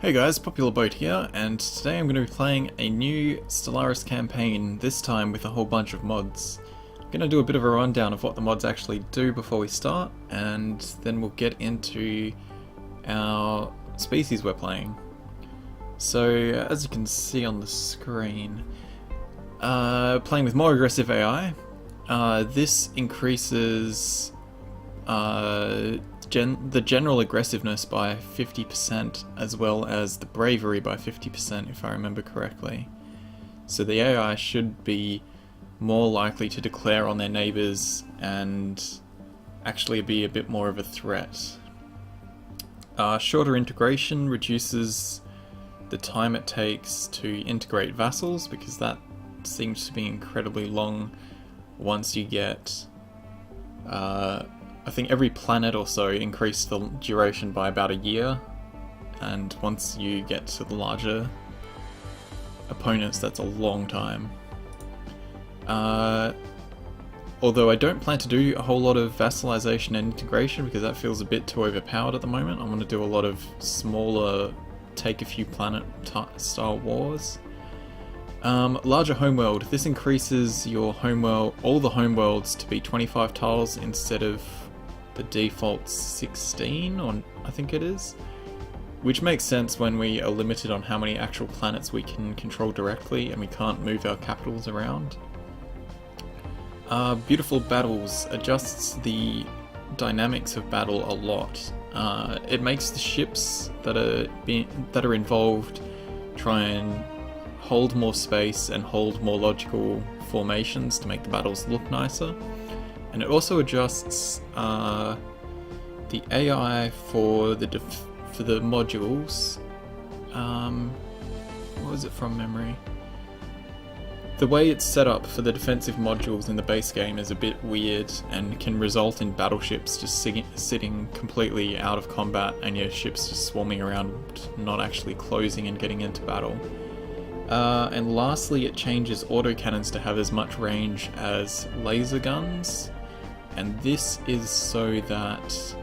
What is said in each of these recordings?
Hey guys, Popular Boat here, and today I'm going to be playing a new Stellaris campaign, this time with a whole bunch of mods. I'm going to do a bit of a rundown of what the mods actually do before we start, and then we'll get into our species we're playing. So, as you can see on the screen, playing with more aggressive AI, this increases the general aggressiveness by 50%, as well as the bravery by 50%, if I remember correctly. So the AI should be more likely to declare on their neighbours and actually be a bit more of a threat. Shorter integration reduces the time it takes to integrate vassals, because that seems to be incredibly long once you get I think every planet or so increased the duration by about a year, and once you get to the larger opponents, that's a long time. Although I don't plan to do a whole lot of vassalization and integration because that feels a bit too overpowered at the moment. I'm going to do a lot of smaller, take a few planet style wars. Larger homeworld. This increases your homeworld, all the homeworlds, to be 25 tiles instead of the default 16, or I think it is, which makes sense when we are limited on how many actual planets we can control directly and we can't move our capitals around. Beautiful battles adjusts the dynamics of battle a lot. It makes the ships that are involved try and hold more space and hold more logical formations to make the battles look nicer. And it also adjusts the AI for the modules. What was it from memory? The way it's set up for the defensive modules in the base game is a bit weird and can result in battleships just sitting completely out of combat and your ships just swarming around, not actually closing and getting into battle. And lastly, it changes autocannons to have as much range as laser guns, and this is so that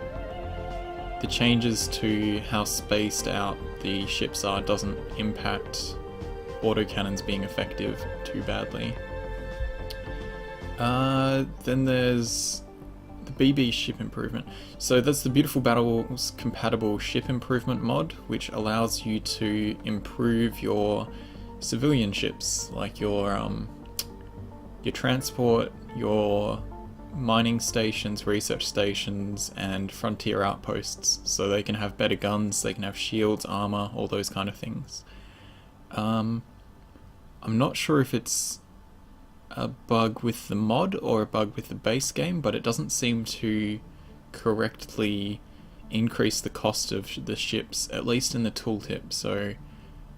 the changes to how spaced out the ships are doesn't impact autocannons being effective too badly. Then there's the BB ship improvement. So that's the Beautiful Battles compatible ship improvement mod, which allows you to improve your civilian ships, like your transport, your mining stations, research stations, and frontier outposts, so they can have better guns, they can have shields, armor, all those kind of things. I'm not sure if it's a bug with the mod or a bug with the base game, but it doesn't seem to correctly increase the cost of the ships, at least in the tooltip, so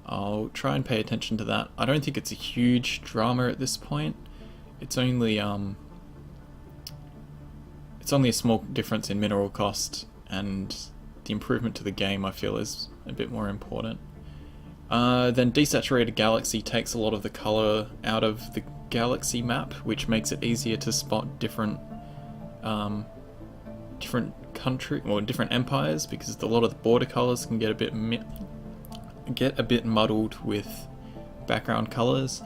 I'll try and pay attention to that. I don't think it's a huge drama at this point. It's only a small difference in mineral cost, and the improvement to the game I feel is a bit more important. Then Desaturated Galaxy takes a lot of the colour out of the galaxy map, which makes it easier to spot different country or different empires, because a lot of the border colours can get a bit muddled with background colours.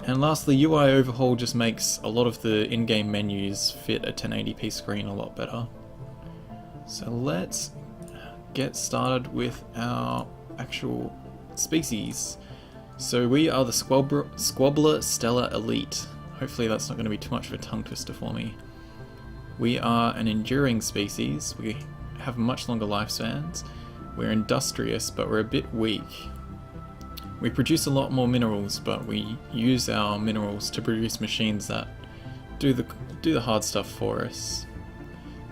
And lastly, UI Overhaul just makes a lot of the in-game menus fit a 1080p screen a lot better. So let's get started with our actual species. So we are the Squabbler Stellar Elite. Hopefully that's not going to be too much of a tongue twister for me. We are an enduring species. We have much longer lifespans. We're industrious, but we're a bit weak. We produce a lot more minerals, but we use our minerals to produce machines that do the hard stuff for us.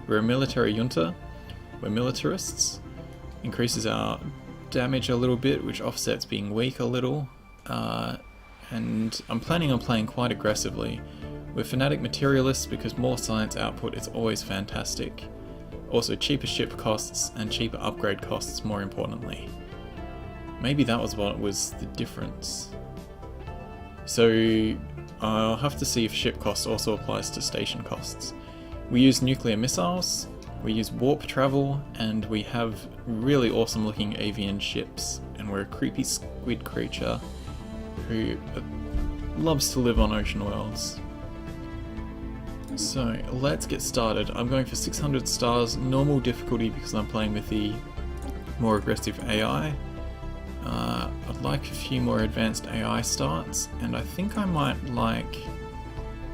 We're a military junta. We're militarists. Increases our damage a little bit, which offsets being weak a little. And I'm planning on playing quite aggressively. We're Fanatic Materialists because more science output is always fantastic. Also cheaper ship costs and cheaper upgrade costs, more importantly. Maybe that was what was the difference. So I'll have to see if ship cost also applies to station costs. We use nuclear missiles, we use warp travel, and we have really awesome looking avian ships, and and we're a creepy squid creature who loves to live on ocean worlds. So let's get started. I'm going for 600 stars, normal difficulty because I'm playing with the more aggressive AI. I'd like a few more advanced AI starts, and I think I might like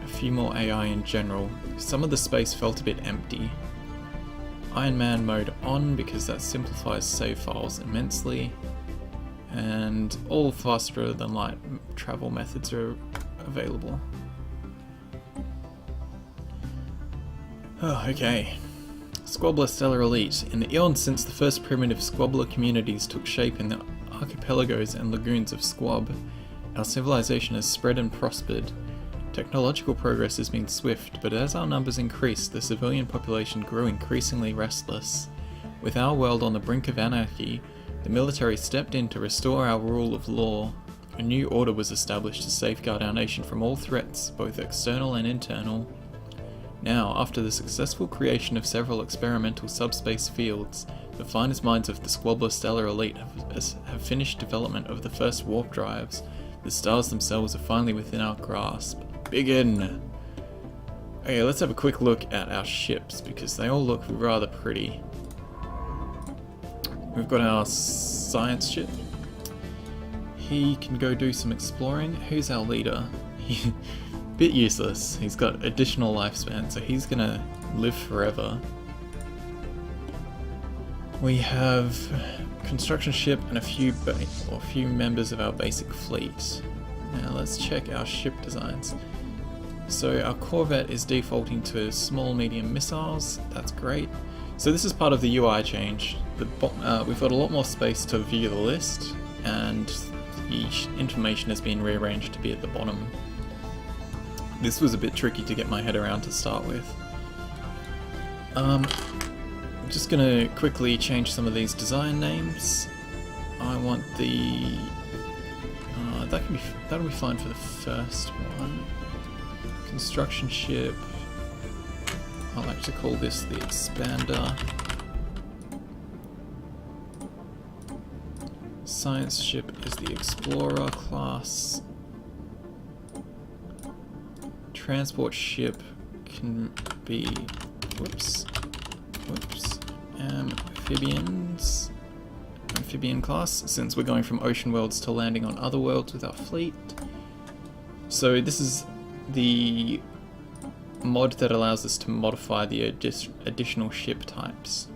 a few more AI in general. Some of the space felt a bit empty. Iron Man mode on because that simplifies save files immensely, and all faster than light travel methods are available. Oh, okay. Squabbler Stellar Elite. In the eons since the first primitive Squabbler communities took shape in the archipelagos and lagoons of Squab, our civilization has spread and prospered. Technological progress has been swift, but as our numbers increased, the civilian population grew increasingly restless. With our world on the brink of anarchy, the military stepped in to restore our rule of law. A new order was established to safeguard our nation from all threats, both external and internal. Now, after the successful creation of several experimental subspace fields, the finest minds of the Squabbler Stellar Elite have finished development of the first warp drives. The stars themselves are finally within our grasp. Begin! Okay, let's have a quick look at our ships, because they all look rather pretty. We've got our science ship. He can go do some exploring. Who's our leader? Bit useless. He's got additional lifespan, so he's gonna live forever. We have construction ship and a few members of our basic fleet. Now let's check our ship designs. So our Corvette is defaulting to small medium missiles. That's great. So this is part of the UI change. We've got a lot more space to view the list, and the information has been rearranged to be at the bottom. This was a bit tricky to get my head around to start with. I'm just gonna quickly change some of these design names. I want the that'll be fine for the first one. Construction ship. I like to call this the Expander. Science ship is the Explorer class. Transport ship can be amphibian class, since we're going from ocean worlds to landing on other worlds with our fleet. So this is the mod that allows us to modify the additional ship types.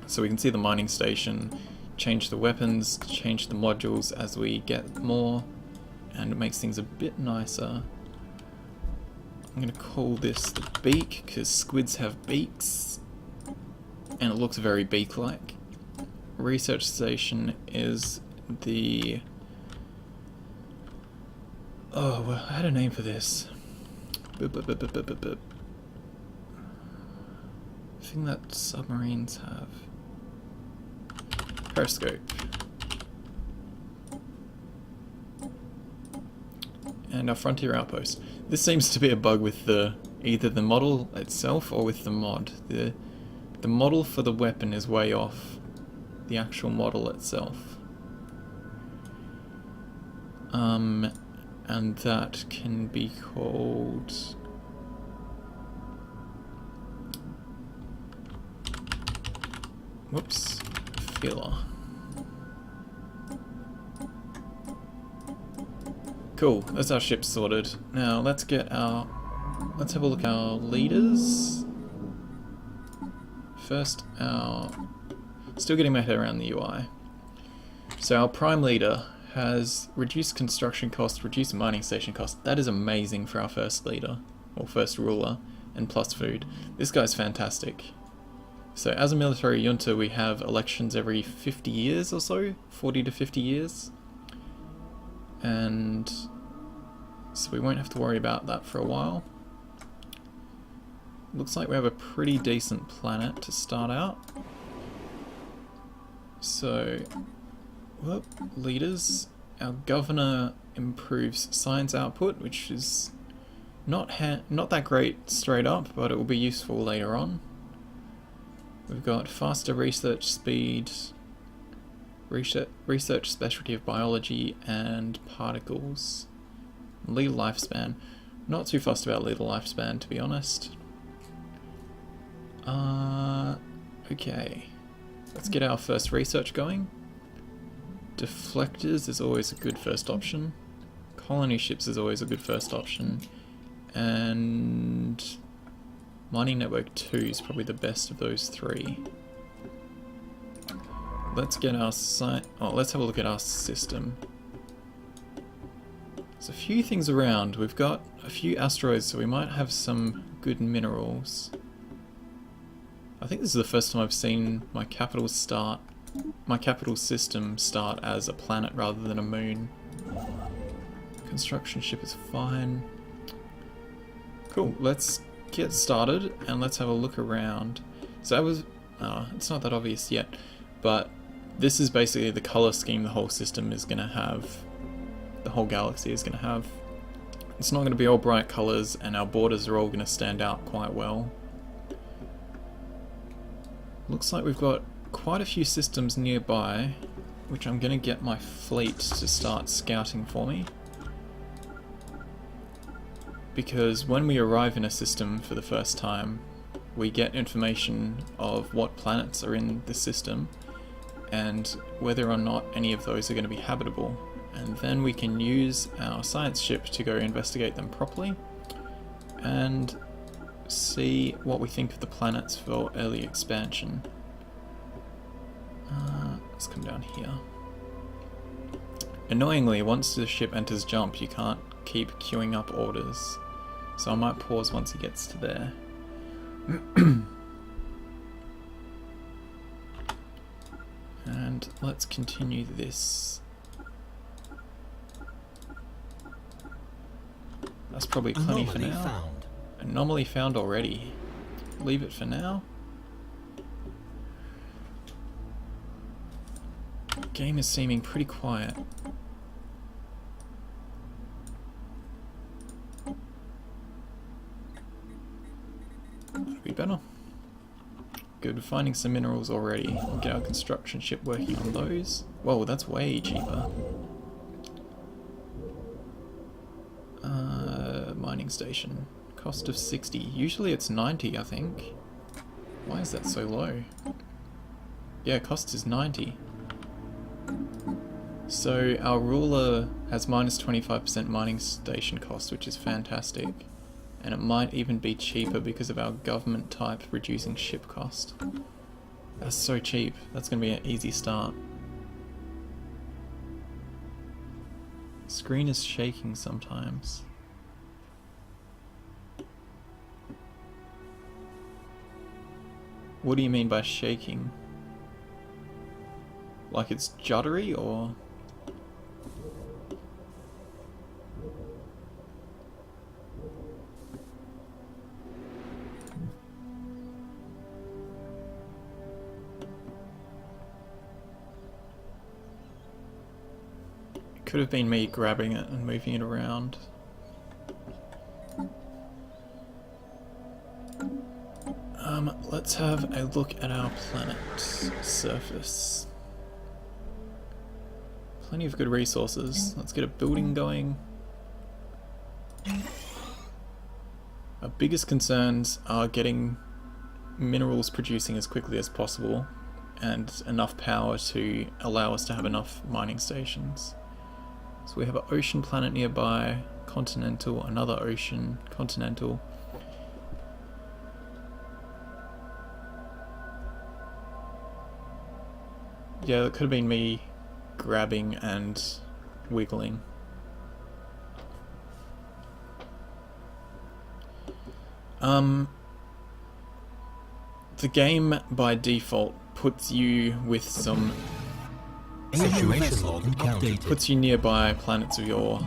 So we can see the mining station, change the weapons, change the modules as we get more, and it makes things a bit nicer. I'm going to call this the beak, because squids have beaks, and it looks very beak-like. Research station is the... Oh, well, I had a name for this. Thing that submarines have. Periscope. And our frontier outpost. This seems to be a bug with either the model itself or with the mod. The model for the weapon is way off the actual model itself. And that can be called... Whoops. Filler. Cool, that's our ship sorted. Now let's have a look at our leaders. First, still getting my head around the UI. So our prime leader has reduced construction cost, reduced mining station cost. That is amazing for our first leader, or first ruler, and plus food. This guy's fantastic. So as a military junta, we have elections every 50 years or so, 40 to 50 years. And so we won't have to worry about that for a while. Looks like we have a pretty decent planet to start out. So, leaders. Our governor improves science output, which is not that great straight up, but it will be useful later on. We've got faster research speed, Research specialty of biology and particles. Lethal lifespan. Not too fussed about lethal lifespan, to be honest. Okay. Let's get our first research going. Deflectors is always a good first option. Colony ships is always a good first option. And mining network 2 is probably the best of those three. Let's get our let's have a look at our system. There's a few things around. We've got a few asteroids, so we might have some good minerals. I think this is the first time I've seen my capital system start as a planet rather than a moon. Construction ship is fine. Cool, let's get started and let's have a look around. So that was, it's not that obvious yet, but this is basically the color scheme the whole system is going to have, the whole galaxy is going to have. It's not going to be all bright colors, and our borders are all going to stand out quite well. Looks like we've got quite a few systems nearby, which I'm going to get my fleet to start scouting for me. Because when we arrive in a system for the first time, we get information of what planets are in the system and whether or not any of those are going to be habitable. And then we can use our science ship to go investigate them properly and see what we think of the planets for early expansion. Let's come down here. Annoyingly, once the ship enters jump, you can't keep queuing up orders. So I might pause once he gets to there. And let's continue this. That's probably plenty for now. Anomaly found already. Leave it for now. Game is seeming pretty quiet. That'd be better. Good, finding some minerals already. We'll get our construction ship working on those. Whoa, that's way cheaper. Mining station. Cost of 60. Usually it's 90, I think. Why is that so low? Yeah, cost is 90. So our ruler has minus 25% mining station cost, which is fantastic. And it might even be cheaper because of our government type reducing ship cost. That's so cheap. That's going to be an easy start. Screen is shaking sometimes. What do you mean by shaking? Like it's juddery, or? It could have been me grabbing it and moving it around. Let's have a look at our planet's surface. Plenty of good resources. Let's get a building going. Our biggest concerns are getting minerals producing as quickly as possible and enough power to allow us to have enough mining stations. So we have an ocean planet nearby, continental, another ocean, continental. Yeah, that could have been me grabbing and wiggling. The game by default puts you with some puts you nearby planets of your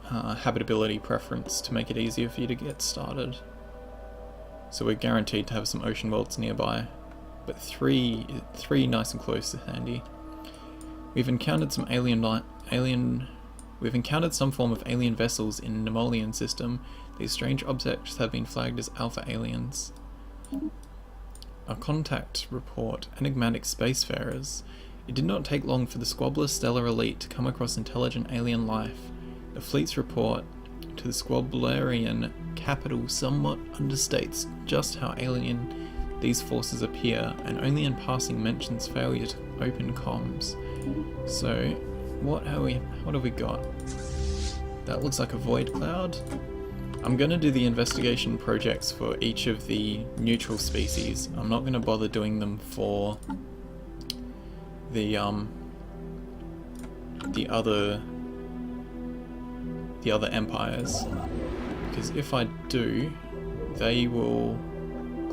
habitability preference to make it easier for you to get started. So we're guaranteed to have some ocean worlds nearby, but three nice and close is handy. We've encountered some We've encountered some form of alien vessels in the Nemolian system. These strange objects have been flagged as alpha aliens. Our contact report, enigmatic spacefarers. It did not take long for the Squabbler Stellar Elite to come across intelligent alien life. The fleet's report to the Squabblerian capital somewhat understates just how alien these forces appear, and only in passing mentions failure to open comms. So, what have we got? That looks like a void cloud. I'm going to do the investigation projects for each of the neutral species. I'm not going to bother doing them for the other empires, because if I do, they will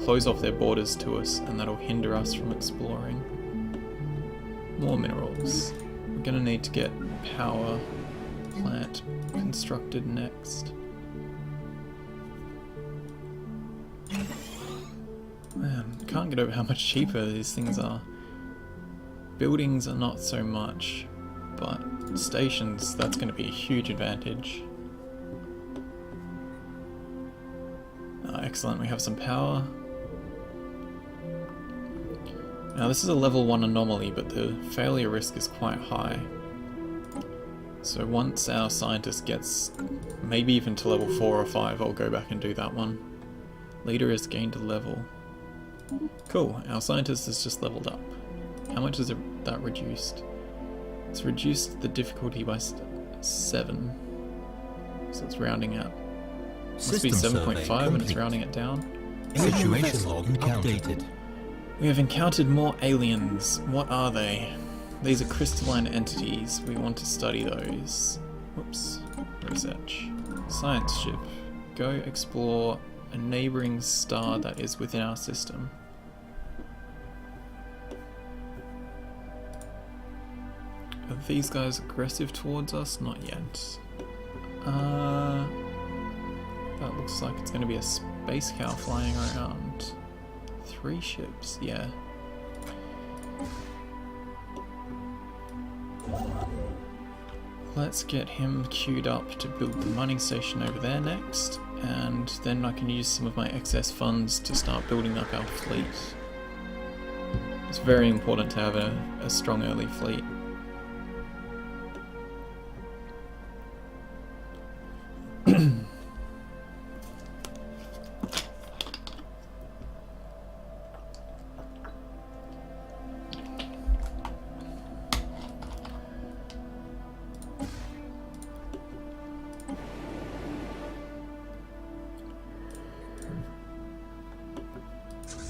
close off their borders to us, and that'll hinder us from exploring more minerals. We're going to need to get power plant constructed next. Man, can't get over how much cheaper these things are. Buildings are not so much, but stations, that's going to be a huge advantage. Excellent, we have some power. Now this is a level 1 anomaly, but the failure risk is quite high. So once our scientist gets maybe even to level 4 or 5, I'll go back and do that one. Leader has gained a level. Cool, our scientist has just leveled up. How much is that reduced? It's reduced the difficulty by 7. So it's rounding out. Must be 7.5 and it's rounding it down. Situation log updated. We have encountered more aliens. What are they? These are crystalline entities. We want to study those. Whoops. Research. Science ship. Go explore a neighbouring star that is within our system. Are these guys aggressive towards us? Not yet. That looks like it's going to be a space cow flying around. 3 ships, yeah. Let's get him queued up to build the mining station over there next, and then I can use some of my excess funds to start building up our fleet. It's very important to have a strong early fleet.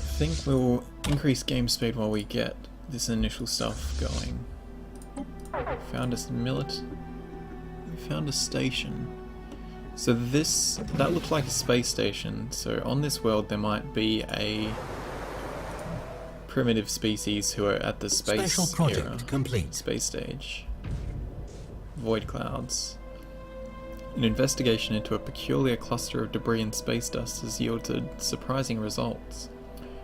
I think we'll increase game speed while we get this initial stuff going. Found a station. So that looked like a space station. So on this world there might be a primitive species who are at the space era, complete. Space stage. Void clouds. An investigation into a peculiar cluster of debris and space dust has yielded surprising results.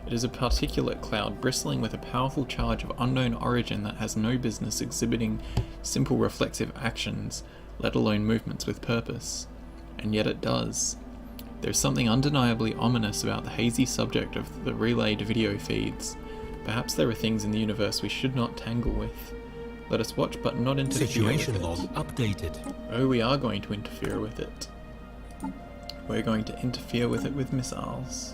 It is a particulate cloud bristling with a powerful charge of unknown origin that has no business exhibiting simple reflexive actions, let alone movements with purpose. And yet it does. There's something undeniably ominous about the hazy subject of the relayed video feeds. Perhaps there are things in the universe we should not tangle with. Let us watch but not interfere Situation with log it. updated. Oh, we are going to interfere with it. We're going to interfere with it with missiles.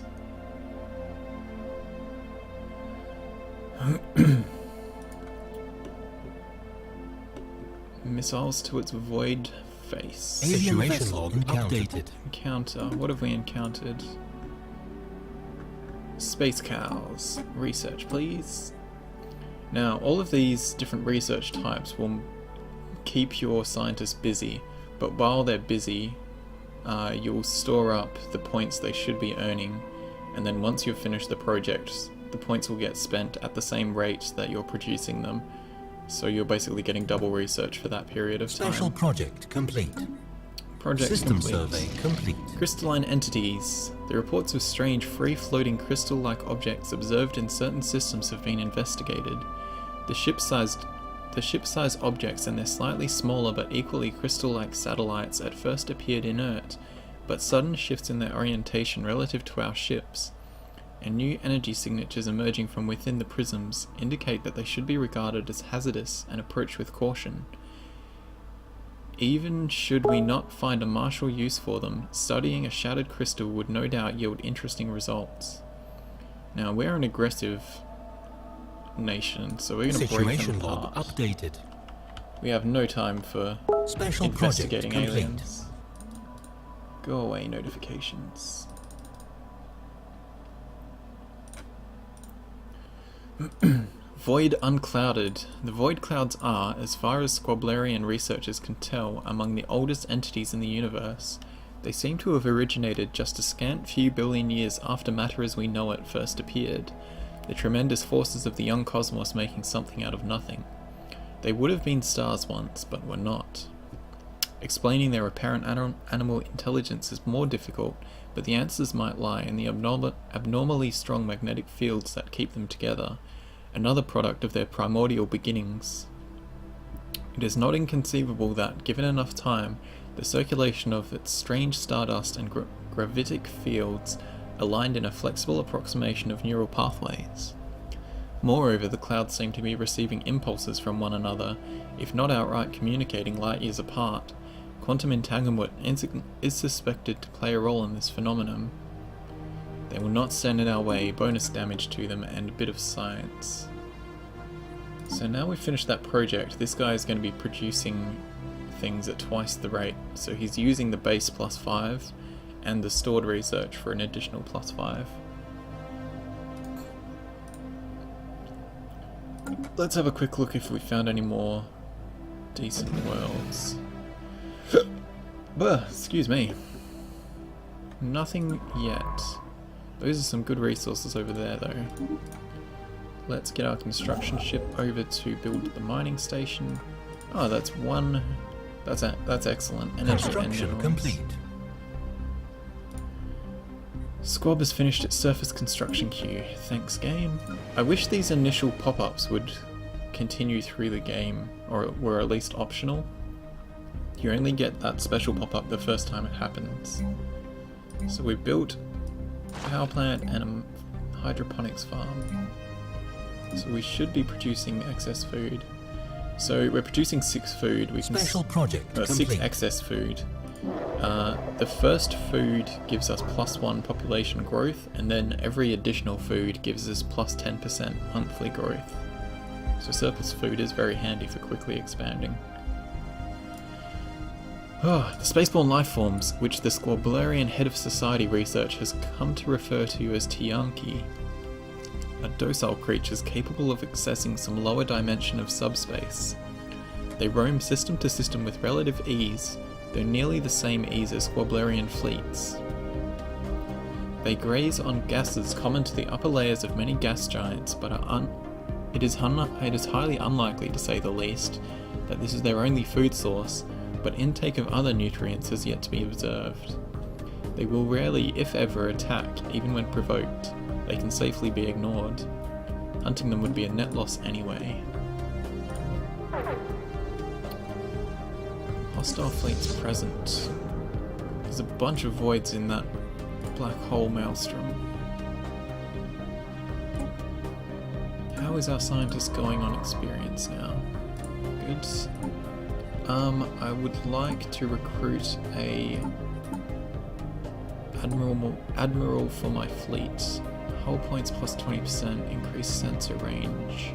Missiles to its void face. Situation log updated. Encounter. What have we encountered? Space cows. Research, please. Now, all of these different research types will keep your scientists busy, but while they're busy, you'll store up the points they should be earning, and then once you've finished the projects, the points will get spent at the same rate that you're producing them. So you're basically getting double research for that period of time. Special project complete. Project System complete. survey complete. Crystalline entities. The reports of strange free-floating crystal-like objects observed in certain systems have been investigated. The ship-sized objects and their slightly smaller but equally crystal-like satellites at first appeared inert, but sudden shifts in their orientation relative to our ships, and new energy signatures emerging from within the prisms indicate that they should be regarded as hazardous and approached with caution. Even should we not find a martial use for them, studying a shattered crystal would no doubt yield interesting results. Now, we're an aggressive nation, so we're going to break them Situation log apart. updated. We have no time for Special project investigating complete. aliens. Go away, notifications. Void unclouded. The void clouds are, as far as Squabblerian researchers can tell, among the oldest entities in the universe. They seem to have originated just a scant few billion years after matter as we know it first appeared, the tremendous forces of the young cosmos making something out of nothing. They would have been stars once, but were not. Explaining their apparent animal intelligence is more difficult, but the answers might lie in the abnormally strong magnetic fields that keep them together, another product of their primordial beginnings. It is not inconceivable that, given enough time, the circulation of its strange stardust and gravitic fields aligned in a flexible approximation of neural pathways. Moreover, the clouds seem to be receiving impulses from one another, if not outright communicating light years apart. Quantum entanglement is suspected to play a role in this phenomenon. They will not stand in our way, bonus damage to them, and a bit of science. So now we've finished that project, this guy is going to be producing things at twice the rate. So he's using the base +5 and the stored research for an additional +5. Let's have a quick look if we found any more decent worlds. Excuse me. Nothing yet. Those are some good resources over there though. Let's get our construction ship over to build the mining station. Oh, that's one. That's excellent. Energy Construction engines. complete. Squab has finished its surface construction queue. Thanks, game. I wish these initial pop-ups would continue through the game, or were at least optional. You only get that special pop-up the first time it happens. So we built a power plant and a hydroponics farm. So we should be producing excess food. So we're producing 6 food. We can Special project 6 complete. excess food. The first food gives us +1 population growth, and then every additional food gives us +10% monthly growth. So surplus food is very handy for quickly expanding. The spaceborne lifeforms, which the Squabblerian head of society research has come to refer to as Tiyanki, are docile creatures capable of accessing some lower dimension of subspace. They roam system to system with relative ease, though nearly the same ease as Squabblerian fleets. They graze on gases common to the upper layers of many gas giants, but it is highly unlikely, to say the least, that this is their only food source, but intake of other nutrients has yet to be observed. They will rarely, if ever, attack, even when provoked. They can safely be ignored. Hunting them would be a net loss anyway. Hostile fleets present. There's a bunch of voids in that black hole maelstrom. How is our scientist going on experience now? Good. I would like to recruit a admiral for my fleet. Hull points +20%, increased sensor range.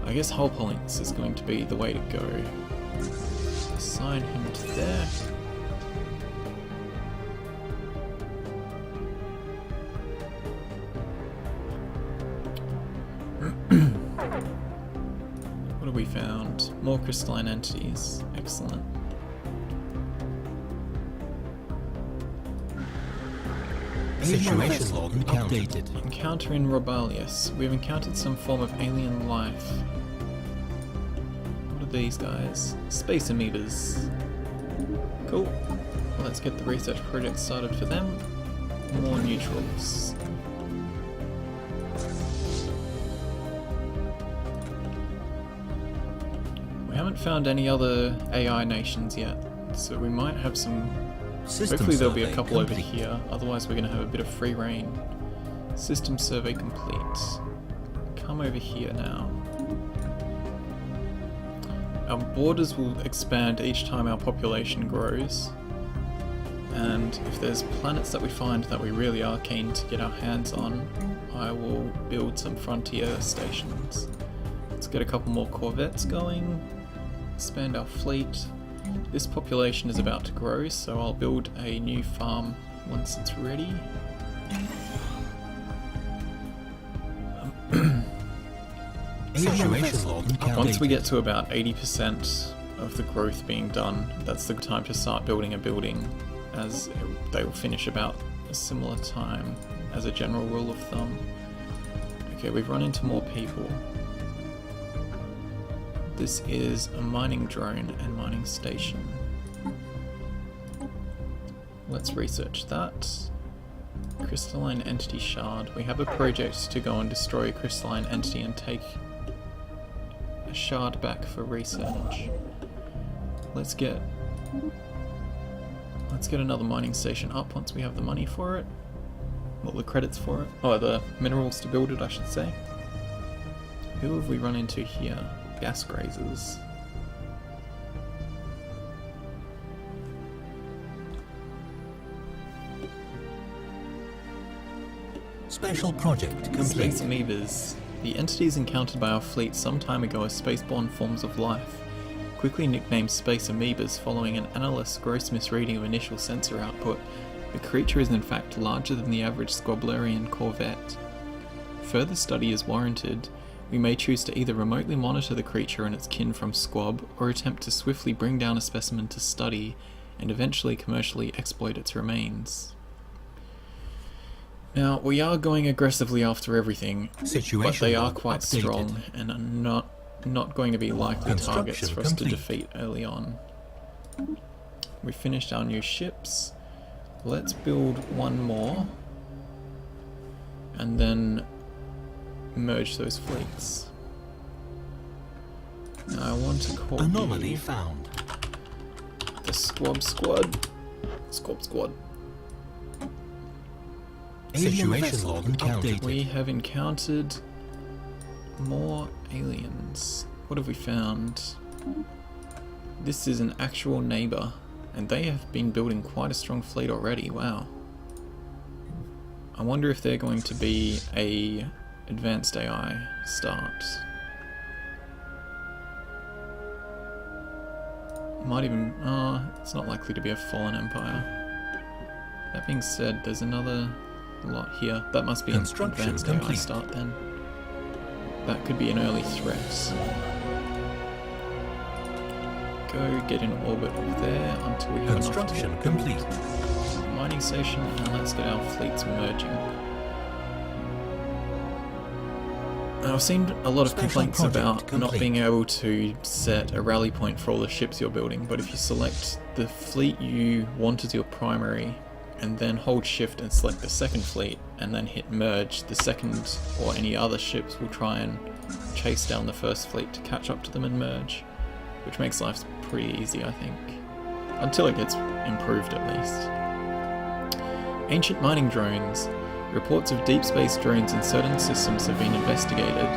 I guess hull points is going to be the way to go. Assign him to there. What have we found? More crystalline entities. Excellent. Situation log updated. Encounter in Robalius. We've encountered some form of alien life. What are these guys? Space Amoebas. Cool. Well, let's get the research project started for them. More neutrals. We haven't found any other AI nations yet, so we might have some. System Hopefully there'll be a survey couple over complete. here, otherwise we're going to have a bit of free reign. System survey complete. Come over here now. Our borders will expand each time our population grows. And if there's planets that we find that we really are keen to get our hands on, I will build some frontier stations. Let's get a couple more corvettes going, expand our fleet. This population is about to grow, so I'll build a new farm once it's ready. Once we get to about 80% of the growth being done, that's the time to start building a building, as they will finish about a similar time as a general rule of thumb. Okay, we've run into more people. This is a mining drone and mining station. Let's research that. Crystalline entity shard. We have a project to go and destroy a crystalline entity and take a shard back for research. Let's get another mining station up once we have the money for it. Well, the credits for it. Oh, the minerals to build it, I should say. Who have we run into here? Gas grazers. Special project complete. Space Amoebas. The entities encountered by our fleet some time ago as spaceborne forms of life. Quickly nicknamed Space Amoebas following an analyst's gross misreading of initial sensor output, the creature is in fact larger than the average Squabblerian corvette. Further study is warranted. We may choose to either remotely monitor the creature and its kin from Squab, or attempt to swiftly bring down a specimen to study, and eventually commercially exploit its remains. Now, we are going aggressively after everything, but they are quite strong and are not going to be likely targets for us to defeat early on. We finished our new ships. Let's build one more, and then merge those fleets. Now I want to call anomaly found. The Squab Squad. Squab Squad. Situation log updated. We have encountered more aliens. What have we found? This is an actual neighbor, and they have been building quite a strong fleet already. Wow. I wonder if they're going to be a advanced AI start. Might even... it's not likely to be a fallen empire. That being said, there's another lot here. That must be an advanced AI start then. That could be an early threat. Go get in orbit there until we have construction complete. Mining station, and let's get our fleets merging. I've seen a lot of complaints about not being able to set a rally point for all the ships you're building, but if you select the fleet you want as your primary, and then hold shift and select the second fleet, and then hit merge, the second or any other ships will try and chase down the first fleet to catch up to them and merge, which makes life pretty easy, I think. Until it gets improved at least. Ancient mining drones. Reports of deep space drones in certain systems have been investigated.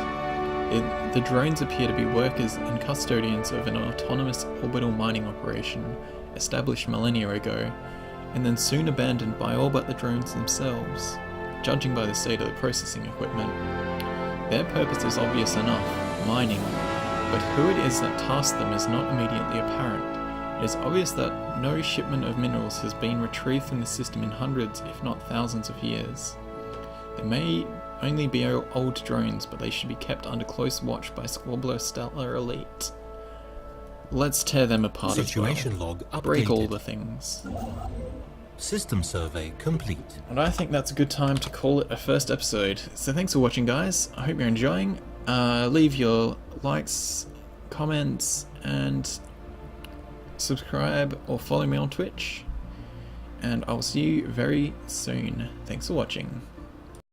The drones appear to be workers and custodians of an autonomous orbital mining operation established millennia ago, and then soon abandoned by all but the drones themselves, judging by the state of the processing equipment. Their purpose is obvious enough, mining, but who it is that tasked them is not immediately apparent. It is obvious that no shipment of minerals has been retrieved from the system in hundreds, if not thousands of years. They may only be old drones, but they should be kept under close watch by Squabbler Stellar Elite. Let's tear them apart Situation as well. log updated. Break all the things. System survey complete. And I think that's a good time to call it a first episode. So thanks for watching, guys. I hope you're enjoying. Leave your likes, comments, and subscribe or follow me on Twitch. And I'll see you very soon. Thanks for watching.